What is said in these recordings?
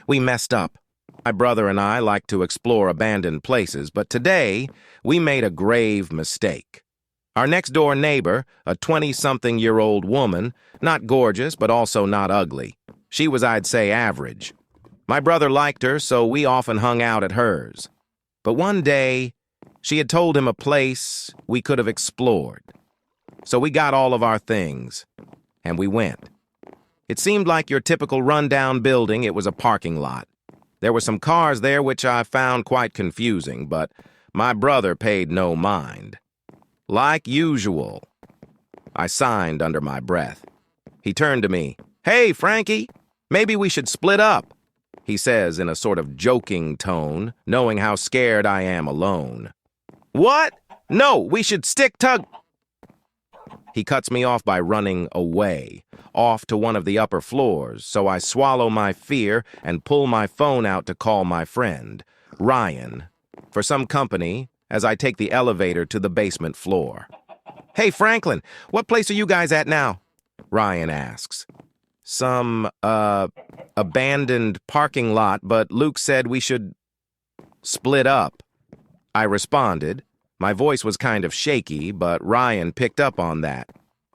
We messed up. My brother and I like to explore abandoned places, but today we made a grave mistake. Our next-door neighbor, a 20-something-year-old woman, not gorgeous but also not ugly. She was, I'd say, average. My brother liked her, so we often hung out at hers. But one day, she had told him a place we could have explored. So we got all of our things, and we went. It seemed like your typical rundown building. It was a parking lot. There were some cars there which I found quite confusing, but my brother paid no mind. Like usual, I signed under my breath. He turned to me. "Hey, Frankie, maybe we should split up," he says in a sort of joking tone, knowing how scared I am alone. "What? No, we should stick tug—" He cuts me off by running away, off to one of the upper floors, so I swallow my fear and pull my phone out to call my friend, Ryan, for some company as I take the elevator to the basement floor. "Hey, Franklin, what place are you guys at now?" Ryan asks. "Some, abandoned parking lot, but Luke said we should split up," I responded. My voice was kind of shaky, but Ryan picked up on that.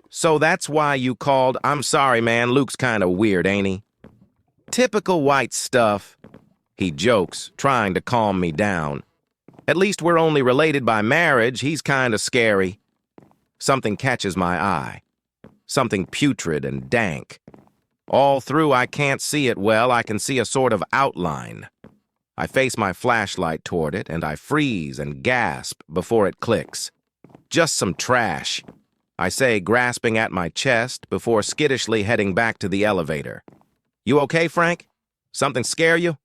"So that's why you called? I'm sorry, man, Luke's kind of weird, ain't he?" "Typical white stuff," he jokes, trying to calm me down. "At least we're only related by marriage. He's kind of scary." Something catches my eye. Something putrid and dank. All through, I can't see it well. I can see a sort of outline. I face my flashlight toward it, and I freeze and gasp before it clicks. "Just some trash," I say, grasping at my chest before skittishly heading back to the elevator. "You okay, Frank? Something scare you?"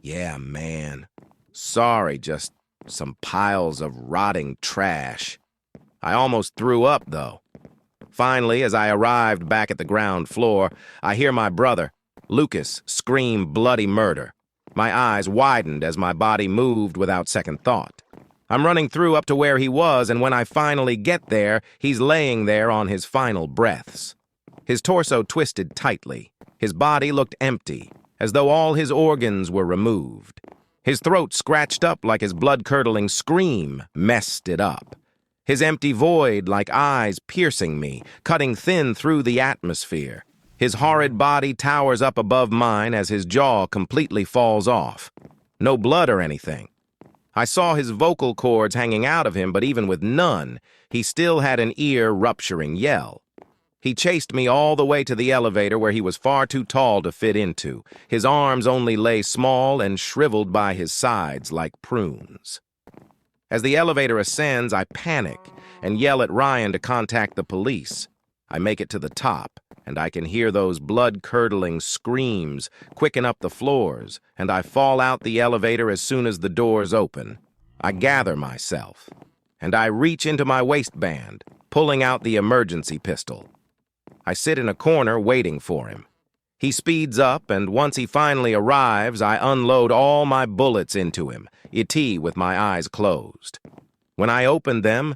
"Yeah, man. Sorry, just some piles of rotting trash." I almost threw up, though. Finally, as I arrived back at the ground floor, I hear my brother, Lucas, scream bloody murder. My eyes widened as my body moved without second thought. I'm running through up to where he was, and when I finally get there, he's laying there on his final breaths. His torso twisted tightly. His body looked empty, as though all his organs were removed. His throat scratched up like his blood-curdling scream messed it up. His empty void like eyes piercing me, cutting thin through the atmosphere. His horrid body towers up above mine as his jaw completely falls off. No blood or anything. I saw his vocal cords hanging out of him, but even with none, he still had an ear-rupturing yell. He chased me all the way to the elevator where he was far too tall to fit into. His arms only lay small and shriveled by his sides like prunes. As the elevator ascends, I panic and yell at Ryan to contact the police. I make it to the top, and I can hear those blood-curdling screams quicken up the floors, and I fall out the elevator as soon as the doors open. I gather myself, and I reach into my waistband, pulling out the emergency pistol. I sit in a corner waiting for him. He speeds up, and once he finally arrives, I unload all my bullets into him, it with my eyes closed. When I opened them,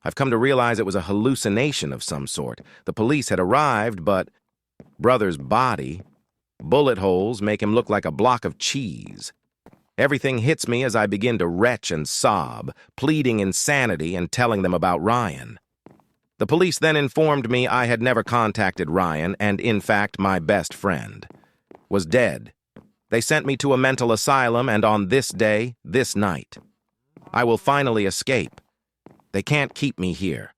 I've come to realize it was a hallucination of some sort. The police had arrived, but brother's body, bullet holes make him look like a block of cheese. Everything hits me as I begin to retch and sob, pleading insanity and telling them about Ryan. The police then informed me I had never contacted Ryan, and in fact, my best friend was dead. They sent me to a mental asylum, and on this day, this night, I will finally escape. They can't keep me here.